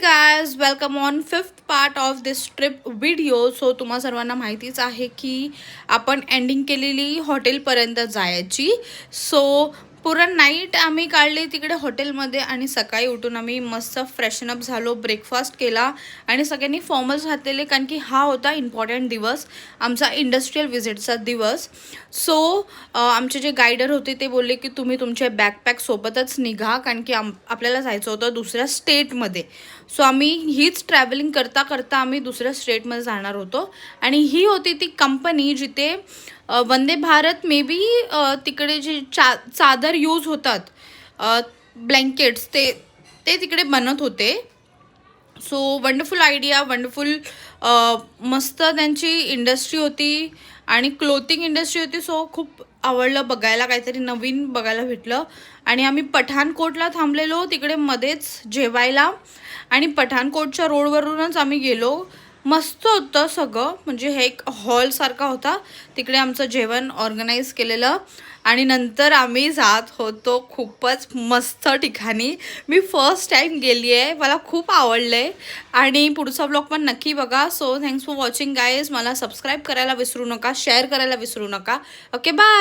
Guys welcome on fifth part of this trip video. So तुम्हा सर्वांना माहितीच आहे की आपण एंडिंग केलेली हॉटेलपर्यंत जायची. सो पूर्ण नाईट आम्ही काढली तिकडे हॉटेलमध्ये आणि सकाळी उठून आम्ही मस्त फ्रेशनअप झालो, ब्रेकफास्ट केला आणि सगळ्यांनी फॉर्मल्स घातलेले कारण की हा होता इम्पॉर्टंट दिवस, आमचा इंडस्ट्रियल व्हिजिटचा दिवस. सो आमचे जे गायडर होते ते बोलले की तुम्ही तुमचे बॅकपॅक सोबतच निघा कारण की आपल्याला जायचं होतं दुसऱ्या स्टेटमध्ये. सो आम्ही हीच ट्रॅव्हलिंग करता करता आम्ही दुसऱ्या स्टेटमध्ये जाणार होतो आणि ही होती ती कंपनी जिथे वंदे भारत मे बी तिकडे जे चादर यूज होतात, ब्लँकेट्स, ते ते तिकडे बनत होते. सो वंडरफुल आयडिया, वंडरफुल मस्त त्यांची इंडस्ट्री होती आणि क्लोथिंग इंडस्ट्री होती. सो खूप आवडलं, बघायला काहीतरी नवीन बघायला भेटलं. आणि आम्ही पठाणकोटला थांबलेलो तिकडे मध्येच जेवायला आणि पठाणकोटच्या रोडवरूनच आम्ही गेलो. मस्त होतं सगळं, म्हणजे हे एक हॉलसारखा होता, तिकडे आमचं जेवण ऑर्गनाईज केलेलं आणि नंतर आम्ही जात होतो खूपच मस्त ठिकाणी. मी फर्स्ट टाईम गेली आहे, मला खूप आवडलं आहे आणि पुढचा ब्लॉग पण नक्की बघा. So thanks for watching guys. मला सबस्क्राईब करायला विसरू नका, शेअर करायला विसरू नका. Okay, bye.